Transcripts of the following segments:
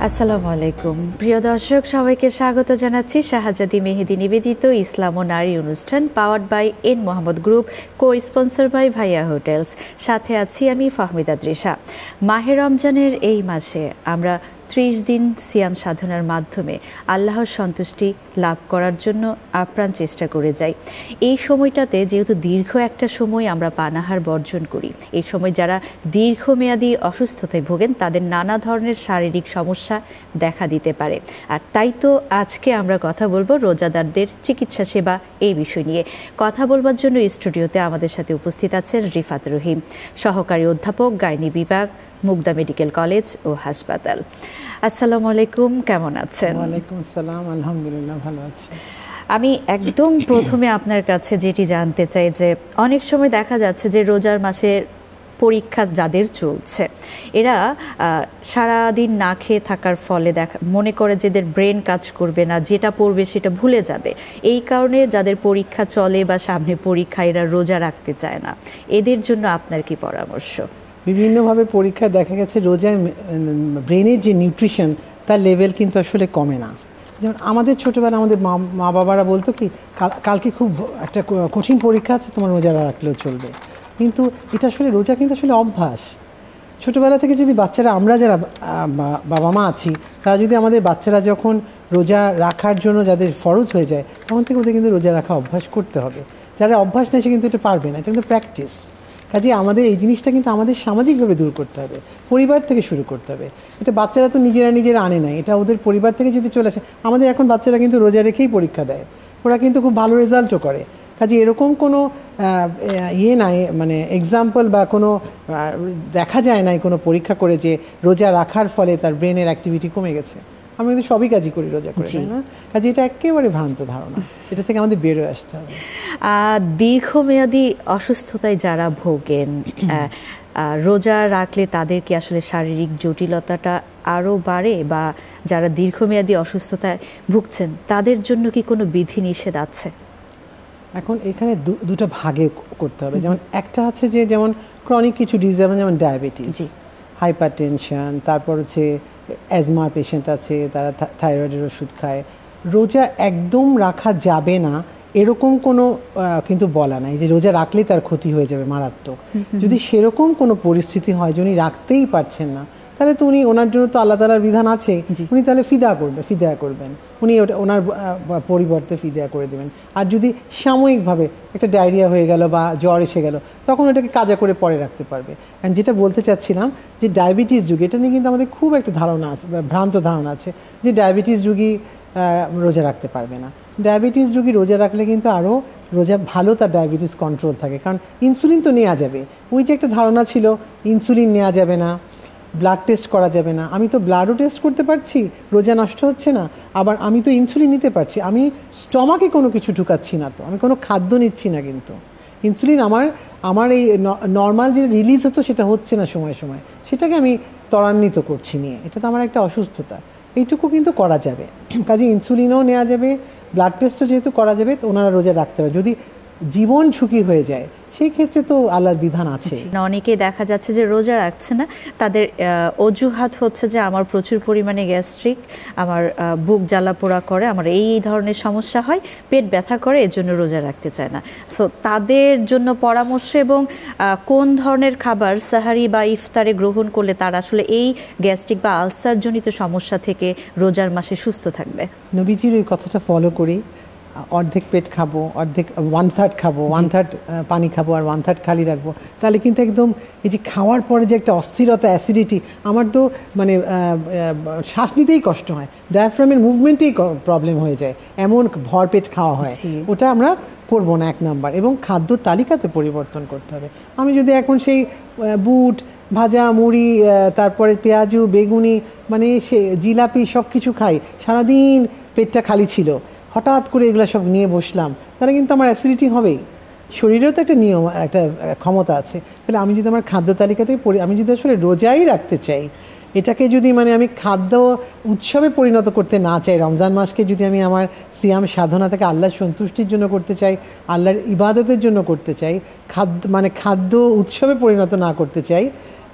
আসসালামু আলাইকুম প্রিয় দর্শক, সবাইকে স্বাগত জানাচ্ছি শাহজাদি মেহেদি নিবেদিত ইসলাম ও নারী অনুষ্ঠান powered by N Mohammad group, co sponsor by Bhaiya hotels. সাথে আছি আমি ফাহমিদা তৃষা। মাহে রমজানের এই মাসে আমরা 30 দিন সিয়াম সাধনার মাধ্যমে আল্লাহর সন্তুষ্টি লাভ করার জন্য আপ্রাণ চেষ্টা করে যাই। এই সময়টাতে যেহেতু দীর্ঘ একটা সময় আমরা পানাহার বর্জন করি, এই সময় যারা দীর্ঘমেয়াদী অসুস্থতায় ভোগেন তাদের নানা ধরনের শারীরিক সমস্যা দেখা দিতে পারে। আর তাই তো আজকে আমরা কথা বলবো রোজাদারদের চিকিৎসা সেবা এই বিষয় নিয়ে। কথা বলবার জন্য স্টুডিওতে আমাদের সাথে উপস্থিত আছেন রিফাত রহিম, সহকারী অধ্যাপক, গাইনি বিভাগ, মুগদা মেডিকেল কলেজ ও হাসপাতাল। আসসালামু আলাইকুম, কেমন আছেন? ওয়ালাইকুম আসসালাম, আলহামদুলিল্লাহ ভালো আছি। আমি একদম প্রথমে আপনার কাছে যেটি জানতে চাই যে অনেক সময় দেখা যাচ্ছে যে রোজার মাসের পরীক্ষা যাদের চলছে, এরা সারাদিন না খেয়ে থাকার ফলে মনে করে যে এদের ব্রেন কাজ করবে না, যেটা পড়বে সেটা ভুলে যাবে। এই কারণে যাদের পরীক্ষা চলে বা সামনে পরীক্ষা, এরা রোজা রাখতে চায় না। এদের জন্য আপনার কি পরামর্শ? বিভিন্নভাবে পরীক্ষায় দেখা গেছে রোজার ব্রেনের যে নিউট্রিশন তার লেভেল কিন্তু আসলে কমে না। যেমন আমাদের ছোটোবেলা আমাদের মা বাবারা বলতো কি, কালকে খুব একটা কঠিন পরীক্ষা আছে, তোমার রোজা রাখলেও চলবে। কিন্তু এটা আসলে রোজা কিন্তু আসলে অভ্যাস। ছোটোবেলা থেকে যদি বাচ্চারা, আমরা যারা বাবা মা আছি, তারা যদি আমাদের বাচ্চারা যখন রোজা রাখার জন্য যাদের ফরজ হয়ে যায়, তখন থেকে ওদের কিন্তু রোজা রাখা অভ্যাস করতে হবে। যারা অভ্যাস নেই সে কিন্তু এটা পারবে না, এটা কিন্তু প্র্যাকটিস। কাজে আমাদের এই জিনিসটা কিন্তু আমাদের সামাজিকভাবে দূর করতে হবে, পরিবার থেকে শুরু করতে হবে। এটা বাচ্চারা তো নিজেরা আনে নাই, এটা ওদের পরিবার থেকে যদি চলে আসে। আমাদের এখন বাচ্চারা কিন্তু রোজা রেখেই পরীক্ষা দেয়, ওরা কিন্তু খুব ভালো রেজাল্টও করে। কাজে এরকম কোনো নাই, মানে এক্সাম্পল বা কোনো দেখা যায় নাই কোনো পরীক্ষা করে যে রোজা রাখার ফলে তার ব্রেনের অ্যাক্টিভিটি কমে গেছে। আমরা কিন্তু সবই কাজই করি রোজা করে, তাই না? কাজে এটা একেবারে ভ্রান্ত ধারণা, এটা থেকে আমাদের বেরোয় আসতে হবে। দীর্ঘমেয়াদী অসুস্থতায় যারা ভোগেন, রোজা রাখলে তাদের কি আসলে শারীরিক জটিলতাটা আরও বাড়ে, বা যারা দীর্ঘমেয়াদী অসুস্থতায় ভুগছেন তাদের জন্য কি কোনো বিধি নিষেধ আছে? এখন এখানে দুটো ভাগে করতে হবে। যেমন একটা আছে যে যেমন ক্রনিক কিছু ডিজিজ, যেমন ডায়াবেটিস, হাইপার টেনশন, তারপর হচ্ছে অ্যাজমার পেশেন্ট আছে, তারা থাইরয়েডের ওষুধ খায়। রোজা একদম রাখা যাবে না এরকম কোনো কিন্তু বলা নাই যে রোজা রাখলে তার ক্ষতি হয়ে যাবে মারাত্মক। যদি সেরকম কোনো পরিস্থিতি হয় যে উনি রাখতেই পারছেন না, তাহলে তো উনি, ওনার জন্য তো আল্লাহ তাআলার বিধান আছে, উনি তাহলে ফিদা করবেন, উনি ওনার পরিবর্তে ফিদা করে দেবেন। আর যদি সাময়িকভাবে একটা ডায়রিয়া হয়ে গেল বা জ্বর এসে গেল, তখন ওটাকে কাজা করে পরে রাখতে পারবে। অ্যান্ড যেটা বলতে চাচ্ছিলাম যে ডায়াবেটিস যুগে, এটা নিয়ে কিন্তু আমাদের খুব একটা ধারণা আছে, ভ্রান্ত ধারণা আছে যে ডায়াবেটিস রোগী রোজা রাখতে পারবে না। ডায়াবেটিস রোগী রোজা রাখলে কিন্তু আরও রোজা ভালো, তার ডায়াবেটিস কন্ট্রোল থাকে, কারণ ইনসুলিন তো নেওয়া যাবে। ওই যে একটা ধারণা ছিল ইনসুলিন নেওয়া যাবে না, ব্লাড টেস্ট করা যাবে না, আমি তো ব্লাডও টেস্ট করতে পারছি, রোজা নষ্ট হচ্ছে না, আবার আমি তো ইনসুলিন নিতে পারছি, আমি স্টমাকে কোনো কিছু ঢুকাচ্ছি না, তো আমি কোনো খাদ্য নিচ্ছি না, কিন্তু ইনসুলিন আমার এই নর্মাল যে রিলিজ হতো সেটা হচ্ছে না সময় সময়, সেটাকে আমি ত্বরান্বিত করছি নিয়ে, এটা তো আমার একটা অসুস্থতা। এইটুকু কিন্তু করা যাবে। কাজে ইনসুলিনও নেওয়া যাবে, ব্লাড টেস্টও যেহেতু করা যাবে, তো ওনারা রোজা রাখতে হবে। যদি জীবন ঝুঁকি হয়ে যায় সেই ক্ষেত্রে তো আল্লাহর বিধান আছে। অনেকেই দেখা যাচ্ছে যে রোজা রাখছে না, তাদের অজুহাত হচ্ছে যে আমার প্রচুর পরিমাণে গ্যাস্ট্রিক, আমার বুক জ্বালা পোড়া করে, আমার এই ধরনের সমস্যা হয়, পেট ব্যথা করে, এর জন্য রোজা রাখতে চায় না। সো তাদের জন্য পরামর্শ এবং কোন ধরনের খাবার সাহারি বা ইফতারে গ্রহণ করলে তারা আসলে এই গ্যাস্ট্রিক বা আলসার জনিত সমস্যা থেকে রোজার মাসে সুস্থ থাকবে? নবীজির ওই কথাটা ফলো করি, অর্ধেক পেট খাবো, অর্ধেক 1/3 খাবো, 1/3 পানি খাবো আর 1/3 খালি রাখবো। তাহলে কিন্তু একদম এই যে খাওয়ার পরে যে একটা অস্থিরতা, অ্যাসিডিটি, আমার তো মানে শ্বাস নিতেই কষ্ট হয়, ডায়াফ্রামের মুভমেন্টেই প্রবলেম হয়ে যায়, এমন ভরপেট খাওয়া হয়। ওটা আমরা করবো না, 1 নাম্বার। এবং খাদ্য তালিকাতে পরিবর্তন করতে হবে। আমি যদি এখন সেই বুট ভাজা, মুড়ি, তারপরে পেঁয়াজু, বেগুনি, মানে সে জিলাপি সব কিছু খাই, সারাদিন পেটটা খালি ছিল, হঠাৎ করে এগুলো সব নিয়ে বসলাম, তাহলে কিন্তু আমার অ্যাসিডিটি হবেই। শরীরেও তো একটা নিয়ম, একটা ক্ষমতা আছে। তাহলে আমি যদি আমার খাদ্য তালিকাতে আমি যদি আসলে রোজাই রাখতে চাই, এটাকে যদি মানে আমি খাদ্য উৎসবে পরিণত করতে না চাই, রমজান মাসকে যদি আমি আমার সিয়াম সাধনা থেকে আল্লাহর সন্তুষ্টির জন্য করতে চাই, আল্লাহর ইবাদতের জন্য করতে চাই, খাদ্য উৎসবে পরিণত না করতে চাই,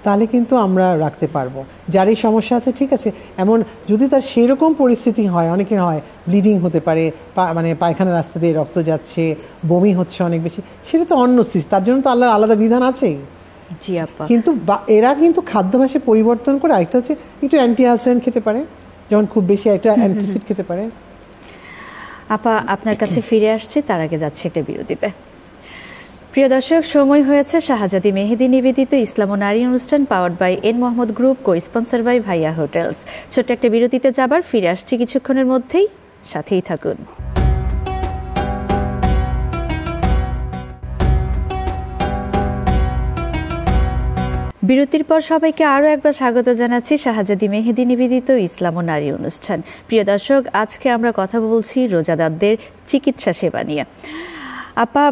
তাহলে কিন্তু আমরা রাখতে পারবো। যার এই সমস্যা আছে ঠিক আছে, এমন যদি তার সেরকম পরিস্থিতি হয়, অনেকের হয় ব্লিডিং হতে পারে, মানে পায়খানা রাস্তা দিয়ে রক্ত যাচ্ছে, বমি হচ্ছে অনেক বেশি, সেটা তো অন্য সিস্টেম, তার জন্য তো আল্লাহর আলাদা বিধান আছেই। জি আপা, কিন্তু এরা কিন্তু খাদ্যাভ্যাসে পরিবর্তন করে আরেকটা হচ্ছে একটু অ্যান্টিঅক্সিডেন্ট খেতে পারে, যেমন খুব বেশি একটা অ্যান্টাসিড খেতে পারে। আপা আপনার কাছে ফিরে আসছি, তার আগে যাচ্ছি একটা বিরতিতে। প্রিয় দর্শক, সময় হয়েছে শাহজাদি মেহেদি নিবেদিত ইসলাম ও নারী অনুষ্ঠান powered by N Mohammad group, co sponsor by Bhaiya hotels. ছোট্ট একটা বিরতিতে যাবার, ফিরে আসছি কিছুক্ষণের মধ্যেই, সাথেই থাকুন। বিরতির পর সবাইকে আরও একবার স্বাগত জানাচ্ছি শাহজাদি মেহেদি নিবেদিত ইসলাম ও নারী অনুষ্ঠান। প্রিয় দর্শক, আজকে আমরা কথা বলছি রোজাদারদের চিকিৎসা সেবা নিয়ে। আপা,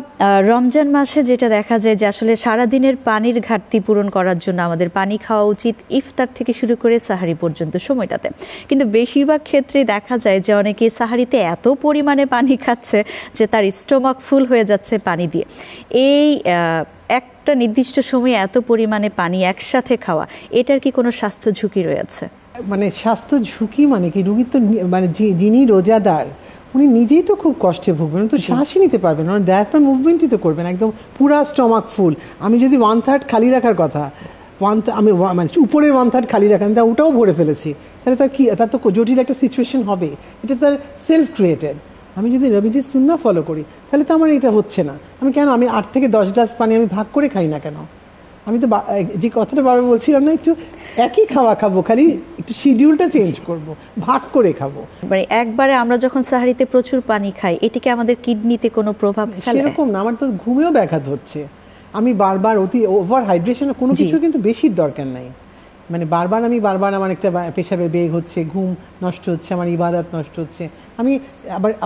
রমজান মাসে যেটা দেখা যায় যে আসলে সারাদিনের পানির ঘাটতি পূরণ করার জন্য আমাদের পানি খাওয়া উচিত ইফতার থেকে শুরু করে সাহারি পর্যন্ত সময়টাতে, কিন্তু বেশিরভাগ ক্ষেত্রেই দেখা যায় যে অনেকে সাহারিতে এত পরিমাণে পানি খাচ্ছে যে তার স্টোমাক ফুল হয়ে যাচ্ছে পানি দিয়ে। এই একটা নির্দিষ্ট সময়ে এত পরিমাণে পানি একসাথে খাওয়া, এটার কি কোনো স্বাস্থ্য ঝুঁকি রয়েছে? মানে স্বাস্থ্য ঝুঁকি মানে কি, রুগী তো মানে যিনি রোজাদার উনি নিজেই তো খুব কষ্টে ভুগবেন, তো শ্বাসই নিতে পারবেন, ওনার ডায়াফ্রাম মুভমেন্টই তো করবেন একদম পুরা স্টমাক ফুল। আমি যদি 1/3 খালি রাখার কথা, আমি মানে উপরের 1/3 খালি রাখেন, তা ওটাও ভরে ফেলেছি, তাহলে তার কি, তার তো জটিল একটা সিচুয়েশন হবে। এটা তার সেলফ ক্রিয়েটেড। আমি যদি নবীজির সুন্নাহ ফলো করি তাহলে তো আমার এটা হচ্ছে না। আমি কেন, আমি 8 থেকে 10 গ্লাস পানি আমি ভাগ করে খাই না কেন? আমি তো যে কথাটা বারবার বলছিলাম না, একটু একই খাওয়া খাবো, খালি একটু শিডিউলটা চেঞ্জ করব, ভাগ করে খাবো। মানে একবারে আমরা যখন সাহারিতে প্রচুর পানি খাই, এটিকে আমাদের কিডনিতে কোনো প্রভাব ফেলে? সেরকম না, আমার তো ঘুমেও ব্যাঘাত হচ্ছে। আমি বারবার ওভার হাইড্রেশন কোনো কিছু কিন্তু বেশির দরকার নাই। মানে বারবার আমার একটা পেশাবের বেগ হচ্ছে, ঘুম নষ্ট হচ্ছে, আমার ইবাদত নষ্ট হচ্ছে, আমি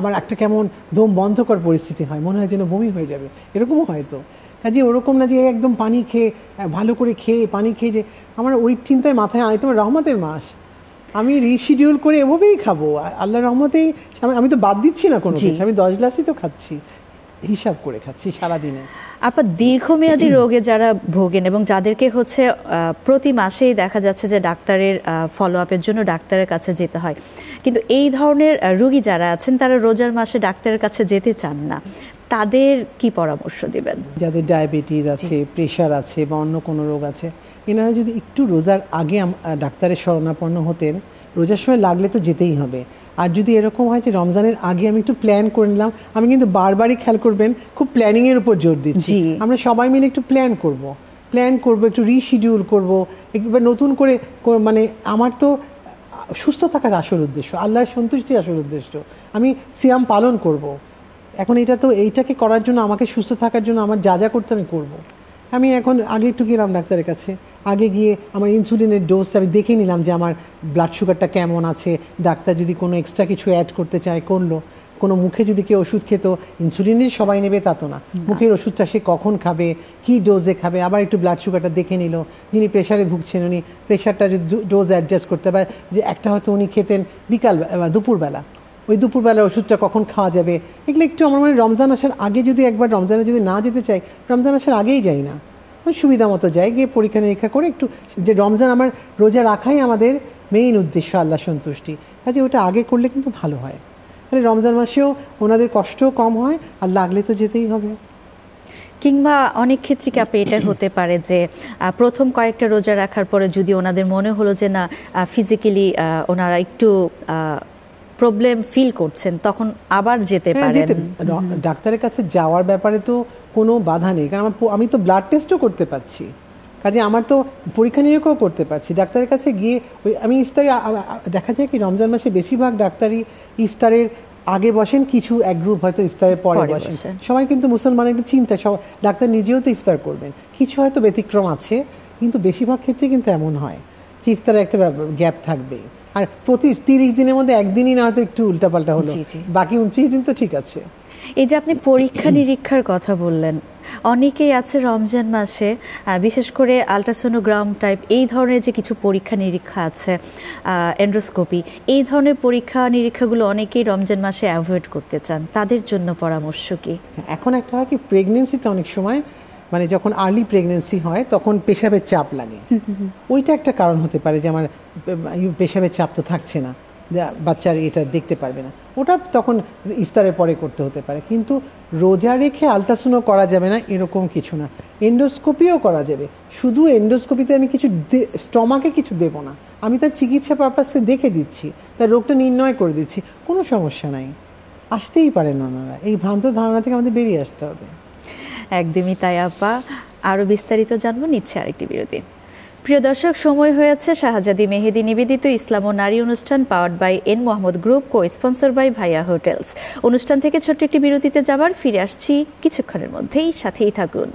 আবার একটা কেমন দম বন্ধকর পরিস্থিতি হয়, মনে হয় যেন বমি হয়ে যাবে, এরকমও হয়তো। কাজে ওরকম না যে একদম পানি খেয়ে ভালো করে পানি খেয়ে যে আমার ওই চিন্তায় মাথায় আয়, তোমার রহমতের মাস, আমি রিশিডিউল করে এভাবেই খাবো, আল্লাহর রহমতেই। আমি তো বাদ দিচ্ছি না কোনো কিছু, আমি 10 গ্লাসই তো খাচ্ছি, হিসাব করে খাচ্ছি সারাদিনে। আপনার দীর্ঘমেয়াদী রোগে যারা ভোগেন এবং যাদেরকে হচ্ছে প্রতি মাসেই দেখা যাচ্ছে যে ডাক্তারের ফলো আপের জন্য ডাক্তারের কাছে যেতে হয়, কিন্তু এই ধরনের রোগী যারা আছেন তারা রোজার মাসে ডাক্তারের কাছে যেতে চান না, তাদের কি পরামর্শ দিবেন? যাদের ডায়াবেটিস আছে, প্রেশার আছে বা অন্য কোনো রোগ আছে, এনারা যদি একটু রোজার আগে ডাক্তারের শরণাপন্ন হতেন, রোজার সময় লাগলে তো যেতেই হবে। আর যদি এরকম হয় যে রমজানের আগে আমি একটু প্ল্যান করে নিলাম, আমি কিন্তু বারবারই খেয়াল করবেন খুব প্ল্যানিংয়ের উপর জোর দিচ্ছি, আমরা সবাই মিলে একটু প্ল্যান করব, একটু রিশিডিউল করব, একবার নতুন করে। মানে আমার তো সুস্থ থাকার আসল উদ্দেশ্য, আল্লাহর সন্তুষ্টি আসল উদ্দেশ্য, আমি সিয়াম পালন করব। এখন এইটাকে করার জন্য, আমাকে সুস্থ থাকার জন্য আমার যা যা করতে আমি করবো। আমি এখন আগে একটু গেলাম ডাক্তারের কাছে, আগে গিয়ে আমার ইনসুলিনের ডোজটা আমি দেখে নিলাম যে আমার ব্লাড সুগারটা কেমন আছে, ডাক্তার যদি কোনো এক্সট্রা কিছু অ্যাড করতে চায় করলো। কোনো মুখে যদি কেউ ওষুধ খেত, ইনসুলিনের সবাই নেবে তা তো না, মুখের ওষুধটা সে কখন খাবে, কি ডোজে খাবে, আবার একটু ব্লাড সুগারটা দেখে নিল। যিনি প্রেশারে ভুগছেন উনি প্রেশারটা যদি ডোজ অ্যাডজাস্ট করতে পারে, যে একটা হয়তো উনি খেতেন দুপুরবেলা, ওই দুপুরবেলার ওষুধটা কখন খাওয়া যাবে, এগুলো একটু আমার মনে রমজান আসার আগে যদি একবার, রমজানে যদি না যেতে চাই রমজান আসার আগেই যাই না, সুবিধা মতো যাই, গিয়ে পরীক্ষা নিরীক্ষা করে একটু, যে রমজান আমার রোজা রাখাই আমাদের মেইন উদ্দেশ্য, আল্লাহ সন্তুষ্টি, কাজে ওটা আগে করলে কিন্তু ভালো হয়। তাহলে রমজান মাসেও ওনাদের কষ্টও কম হয়, আর লাগলে তো যেতেই হবে। কিংবা অনেক ক্ষেত্রে কি আপনি এটা হতে পারে যে প্রথম কয়েকটা রোজা রাখার পরে যদি ওনাদের মনে হলো যে না ফিজিক্যালি ওনারা একটু প্রবলেম ফিল করছেন, তখন আবার যেতে পারেন। ডাক্তারের কাছে যাওয়ার ব্যাপারে তো কোনো বাধা নেই, কারণ আমি তো ব্লাড টেস্টও করতে পারছি, কাজে আমার তো পরীক্ষা নিরীক্ষাও করতে পারছি। ডাক্তারের কাছে গিয়ে আমি ইফতারে, দেখা যায় কি রমজান মাসে বেশিরভাগ ডাক্তারই ইফতারের আগে বসেন, কিছু এক গ্রুপ হয়তো ইফতারের পরে বসেন। সবাই কিন্তু মুসলমান একটা চিন্তা, সব ডাক্তার নিজেও তো ইফতার করবেন, কিছু হয়তো ব্যতিক্রম আছে, কিন্তু বেশিরভাগ ক্ষেত্রে কিন্তু এমন হয় যে ইফতারে একটা গ্যাপ থাকবে, আর প্রতি 30 দিনের মধ্যে একদিনই না হয়তো একটু উল্টাপাল্টা হলো, বাকি 29 দিন তো ঠিক আছে। এই যে আপনি পরীক্ষা নিরীক্ষার কথা বললেন, অনেকেই আছে রমজান মাসে, বিশেষ করে আলট্রাসোনোগ্রাম টাইপ এই ধরনের যে কিছু পরীক্ষা নিরীক্ষা আছে, এন্ডোস্কোপি, এই ধরনের পরীক্ষা নিরীক্ষাগুলো অনেকেই রমজান মাসে অ্যাভয়েড করতে চান, তাদের জন্য পরামর্শ কি? এখন একটা হয় কি, প্রেগনেন্সিতে অনেক সময় মানে যখন আর্লি প্রেগনেন্সি হয় তখন পেশাবের চাপ লাগে, ওইটা একটা কারণ হতে পারে যে আমার পেশাবের চাপ তো থাকছে না, বাচ্চার এটা দেখতে পারবে না, ওটা তখন ইফতারের পরে করতে হতে পারে। কিন্তু রোজা রেখে আলট্রাসাউন্ড করা যাবে না এরকম কিছু না, এন্ডোস্কোপিও করা যাবে। শুধু এন্ডোস্কোপিতে আমি কিছু স্টমাকে কিছু দেব না, আমি তার চিকিৎসা পারপাসে দেখে দিচ্ছি, তার রোগটা নির্ণয় করে দিচ্ছি, কোনো সমস্যা নাই। আসতেই পারেন ওনারা, এই ভ্রান্ত ধারণা থেকে আমাদের বেরিয়ে আসতে হবে। একদমই তাই আপা। আরো বিস্তারিত জানবো, নিচ্ছে আরেকটি বিরতি। প্রিয় দর্শক, সময় হয়েছে শাহজাদি মেহেদি নিবেদিত ইসলাম ও নারী অনুষ্ঠান powered by N Mohammad group, co sponsor by Bhaiya hotels. অনুষ্ঠান থেকে ছোট্ট একটি বিরতিতে যাবার, ফিরে আসছি কিছুক্ষণের মধ্যেই, সাথেই থাকুন।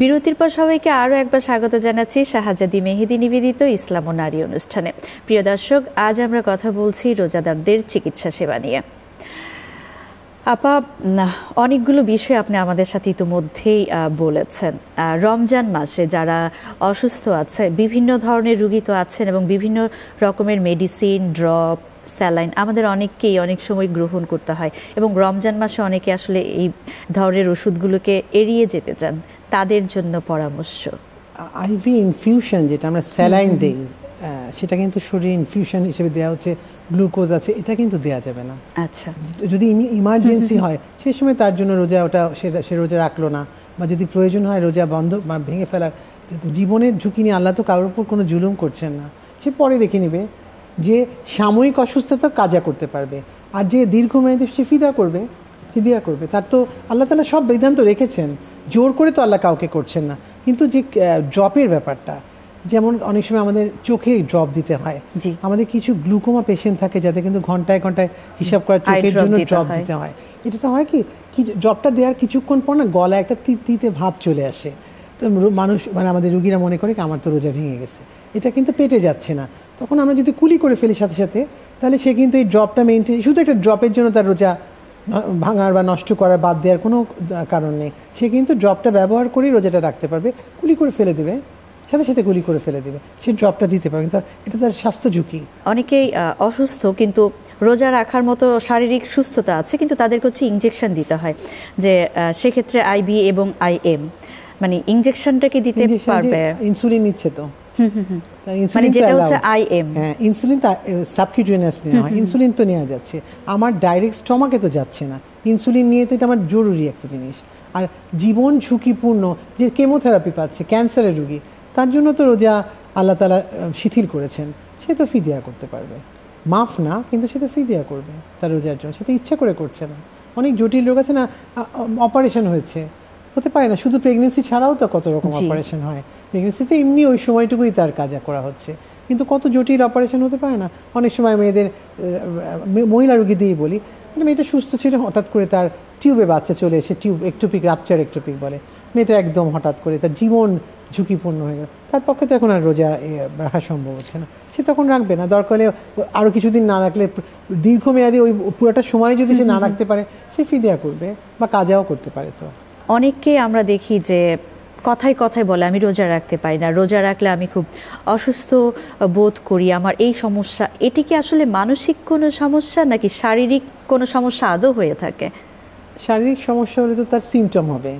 বিরতির পর সবাইকে আরও একবার স্বাগত জানাচ্ছি শাহজাদি মেহেদি নিবেদিত ইসলাম ও নারী অনুষ্ঠানে। প্রিয় দর্শক, আজ আমরা কথা বলছি রোজাদারদের চিকিৎসা সেবা নিয়ে। আপা, অনেকগুলো বিষয় আপনি আমাদের সাথে ইতিমধ্যেই বলেছেন। রমজান মাসে যারা অসুস্থ আছে, বিভিন্ন ধরনের রোগী তো আছেন এবং বিভিন্ন রকমের মেডিসিন, ড্রপ, স্যালাইন আমাদের অনেককেই অনেক সময় গ্রহণ করতে হয়, এবং রমজান মাসে অনেকে আসলে এই ধরনের ওষুধগুলোকে এড়িয়ে যেতে চান, তাদের জন্য পরামর্শ। আইভি ইনফিউশন যেটা আমরা স্যালাইন দেই, সেটা কিন্তু শরীরে ইনফিউশন হিসেবে দেওয়া হচ্ছে, গ্লুকোজ আছে, এটা কিন্তু দেওয়া যাবে না। আচ্ছা, যদি ইমার্জেন্সি হয় সেই সময় তার জন্য রোজা, ওটা সে রোজা রাখলো না, বা যদি প্রয়োজন হয় রোজা বন্ধ বা ভেঙে ফেলার, জীবনের ঝুঁকি নিয়ে আল্লাহ তো কারোর উপর কোনো জুলুম করছেন না, সে পরে রেখে নেবে। যে সাময়িক অসুস্থতা কাজা করতে পারবে, আর যে দীর্ঘমেয়াদী সে ফিদিয়া করবে, তার তো আল্লাহ তাআলা সব বিধান তো রেখেছেন, জোর করে তো আল্লাহ কাউকে করছেন না। কিন্তু যে ড্রপের ব্যাপারটা, যেমন অনেক সময় আমাদের চোখে ড্রপ দিতে হয়, আমাদের কিছু গ্লুকোমা পেশেন্ট থাকে যাদের কিন্তু ঘন্টায় ঘন্টায় হিসাব করা চোখের জন্য ড্রপ দিতে হয়। এটা তো হয় কি ড্রপটা দেওয়ার কিছুক্ষণ পর না গলায় একটা তিতে ভাব চলে আসে, তো মানুষ মানে আমাদের রুগীরা মনে করে কি আমার তো রোজা ভেঙে গেছে, এটা কিন্তু পেটে যাচ্ছে না। তখন আমরা যদি কুলি করে ফেলি সাথে সাথে, তাহলে সে কিন্তু এই ড্রপটা মেনটেন, শুধু একটা ড্রপের জন্য তার রোজা ভাঙার বা নষ্ট করার, বাদ দেওয়ার কোনো কারণ নেই। সে কিন্তু ড্রপটা ব্যবহার করেই রোজাটা রাখতে পারবে, কুলি করে ফেলে দেবে, সাথে সাথে গুলি করে ফেলে দেবে, সে ড্রপটা দিতে পারবে, কিন্তু এটা তার স্বাস্থ্য ঝুঁকি। অনেকেই অসুস্থ কিন্তু রোজা রাখার মতো শারীরিক সুস্থতা আছে, কিন্তু তাদেরকে হচ্ছে ইনজেকশন দিতে হয়, যে সেক্ষেত্রে আইবি এবং আইএম, মানে ইনজেকশনটা কি দিতে পারবে? ইনসুলিন নিচ্ছে তো, মানে যেটা হচ্ছে আইএম, হ্যাঁ ইনসুলিন সাবকিউটেনিয়াস নেওয়া হয়, ইনসুলিন তো নেওয়া যাচ্ছে, আমার ডাইরেক্ট স্টমাকে তো যাচ্ছে না, ইনসুলিন নিয়ে তো এটা আমার জরুরি একটা জিনিস। আর জীবন ঝুঁকিপূর্ণ যে কেমোথেরাপি পাচ্ছে ক্যান্সারের রোগী, তার জন্য তো রোজা আল্লাহ তাআলা শিথিল করেছেন, সে তো ফিদিয়া করতে পারবে, মাফ না, কিন্তু সে তো ফিদিয়া করবে তার রোজার জন্য, সে তো ইচ্ছা করে করছে না। অনেক জটিল রোগ আছে না, অপারেশন হতে পারে না, শুধু প্রেগনেন্সি ছাড়াও তো কত রকম অপারেশন হয়, প্রেগনেন্সিতে এমনি ওই সময়টুকুই তার কাজা করা হচ্ছে, কিন্তু কত জটিল অপারেশন হতে পারে না। অনেক সময় মেয়েদের, মহিলা রোগী দিয়েই বলি, মেয়েটা সুস্থ ছিল, হঠাৎ করে তার টিউবে বাচ্চা চলে এসে, টিউব একটোপিক, রাপচার একটোপিক বলে, মেয়েটা একদম হঠাৎ করে তার জীবন ঝুঁকিপূর্ণ হয়ে গেল, তার পক্ষে তো এখন আর রোজা রাখা সম্ভব হচ্ছে না, সে তখন রাখবে না, দরকার হলে আরও কিছুদিন না রাখলে দীর্ঘমেয়াদী ওই পুরোটা সময় যদি সে না রাখতে পারে, সে ফিদিয়া করবে বা কাজাও করতে পারে। তো অনেককে আমরা দেখি যে কথায় কথায় বলে আমি রোজা রাখতে পারি না, রোজা রাখলে আমি খুব অসুস্থ বোধ করি, আমার এই সমস্যা। এটি কি আসলে মানসিক কোনো সমস্যা নাকি শারীরিক কোনো সমস্যা আদৌ হয়ে থাকে? শারীরিক সমস্যা হলে তো তার সিমটম হবে,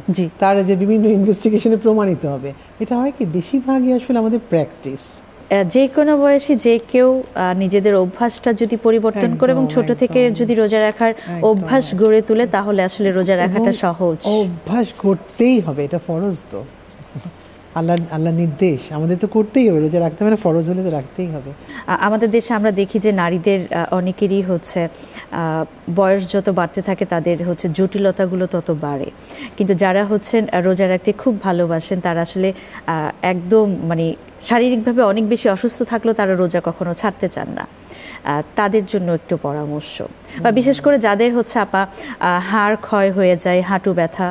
তার যে বিভিন্ন ইনভেস্টিগেশনে প্রমাণিত হবে। এটা হয় কি বেশিরভাগই আসলে আমাদের প্র্যাকটিস, যে কোনো বয়সী যে কেউ নিজেদের অভ্যাসটা যদি পরিবর্তন করে এবং ছোট থেকে যদি রোজা রাখার অভ্যাস গড়ে তোলে, তাহলে আসলে রোজা রাখাটা সহজ। অভ্যাস করতেই হবে, এটা ফরজ তো, আল্লাহ নির্দেশ, আমাদের তো করতেই হবে, রোজা রাখতে মানে ফরজ হলে তো রাখতেই হবে। আমাদের দেশে আমরা দেখি যে নারীদের অনেকেরই হচ্ছে বয়স যত বাড়তে থাকে তাদের হচ্ছে জটিলতাগুলো তত বাড়ে, কিন্তু যারা হচ্ছেন রোজা রাখতে খুব ভালোবাসেন, তারা আসলে একদম মানে শারীরিকভাবে অনেক বেশি অসুস্থ থাকলেও তারা রোজা কখনো ছাড়তে চান না, তাদের জন্য একটু পরামর্শ, বা বিশেষ করে যাদের হচ্ছে আপা হাড় ক্ষয় হয়ে যায়, হাঁটু ব্যথা,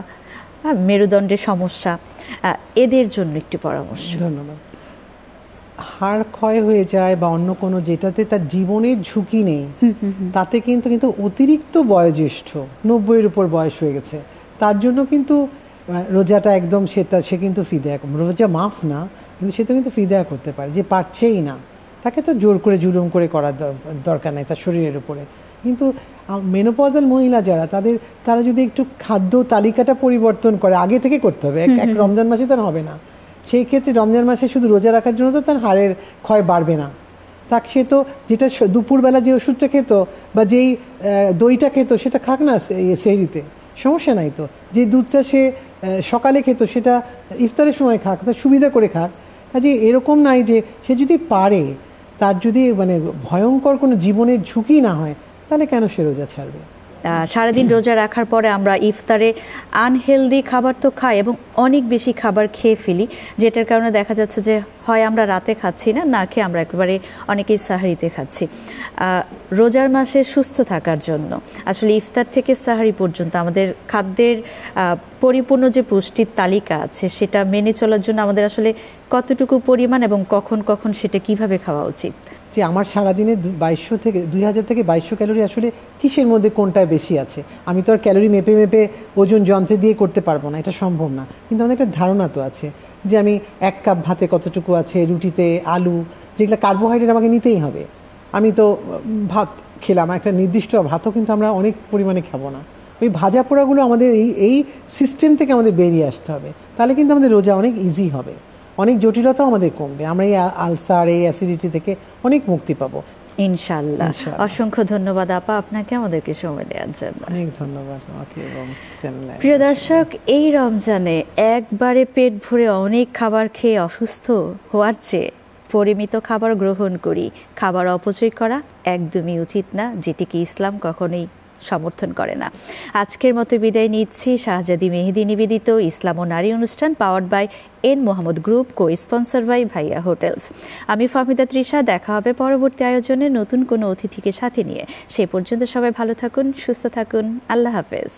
মেরুদণ্ডের সমস্যা, এদের জন্য একটু পরামর্শ। ধন্যবাদ। হাড় ক্ষয় হয়ে যায় বা অন্য কোনো যেটাতে তার জীবনের ঝুঁকি নেই, তাতে কিন্তু অতিরিক্ত বয়োজ্যেষ্ঠ 90-এর উপর বয়স হয়ে গেছে, তার জন্য কিন্তু রোজাটা একদম সে কিন্তু ফিদিয়া, রোজা মাফ না, কিন্তু সে তো কিন্তু ফিদিয়া করতে পারে, যে পারছেই না, তাকে তো জোর করে জুলুম করে করার দরকার নাই তার শরীরের উপরে। কিন্তু মেনোপজাল মহিলা যারা তারা যদি একটু খাদ্য তালিকাটা পরিবর্তন করে, আগে থেকে করতে হবে, এক রমজান মাসে তার হবে না। সেই ক্ষেত্রে রমজান মাসে শুধু রোজা রাখার জন্য তো তার হাড়ের ক্ষয় বাড়বে না। তাকে সে তো যেটা দুপুরবেলা যে ওষুধটা খেত বা যেই দইটা খেত সেটা খাক না সেহরিতে, সমস্যা নাই তো। যে দুধটা সে সকালে খেত সেটা ইফতারের সময় খাক, তার সুবিধা করে খাক। কাজে এরকম নাই যে সে যদি পারে, তার যদি মানে ভয়ঙ্কর কোনো জীবনের ঝুঁকি না হয়, তাহলে কেন সে রোজা ছাড়বে? সারাদিন রোজা রাখার পরে আমরা ইফতারে আনহেলদি খাবার তো খাই এবং অনেক বেশি খাবার খেয়ে ফেলি, যেটার কারণে দেখা যাচ্ছে যে হয় আমরা রাতে খাচ্ছি না খেয়ে আমরা একেবারে অনেকেই সাহারিতে খাচ্ছি। রোজার মাসে সুস্থ থাকার জন্য আসলে ইফতার থেকে সাহারি পর্যন্ত আমাদের খাদ্যের পরিপূর্ণ যে পুষ্টির তালিকা আছে সেটা মেনে চলার জন্য আমাদের আসলে কতটুকু পরিমাণ এবং কখন কখন সেটা কিভাবে খাওয়া উচিত? যে আমার সারাদিনে 2000 থেকে 2200 ক্যালোরি আসলে কিসের মধ্যে কোনটায় বেশি আছে, আমি তো আর ক্যালোরি মেপে ওজন যন্ত্রে দিয়ে করতে পারবো না, এটা সম্ভব না। কিন্তু আমাদের একটা ধারণা তো আছে যে আমি 1 কাপ ভাতে কতটুকু আছে, রুটিতে আলু, যেগুলো কার্বোহাইড্রেট আমাকে নিতেই হবে। আমি তো ভাত খেলাম, একটা নির্দিষ্ট ভাতও কিন্তু আমরা অনেক পরিমাণে খাবো না। ওই ভাজা পোড়াগুলো আমাদের এই সিস্টেম থেকে আমাদের বেরিয়ে আসতে হবে, তাহলে কিন্তু আমাদের রোজা অনেক ইজি হবে, অনেক জটিলতাও আমাদের কমবে, আমরা এই আলসার এই অ্যাসিডিটি থেকে অনেক মুক্তি পাবো ইনশাআল্লাহ। অসংখ্য ধন্যবাদ আপা আপনাকে আমাদেরকে সময় দেওয়ার জন্য। অনেক ধন্যবাদ আমাকে। এবং প্রিয় দর্শক, এই রমজানে একবারে পেট ভরে অনেক খাবার খেয়ে অসুস্থ হওয়ার চেয়ে পরিমিত খাবার গ্রহণ করি। খাবার অপচয় করা একদমই উচিত না, যেটিকে ইসলাম কখনোই সমর্থন করে না। আজকের মতো বিদায় নিচ্ছি। শাহজাদি মেহেদি নিবেদিত ইসলাম ও নারী অনুষ্ঠান powered by N Mohammad group, co sponsor by Bhaiya hotels. আমি ফাহমিদা তৃষা। দেখা হবে পরবর্তী আয়োজনে নতুন কোনো অতিথিকে সাথে নিয়ে। সে পর্যন্ত সবাই ভালো থাকুন, সুস্থ থাকুন। আল্লাহ হাফেজ।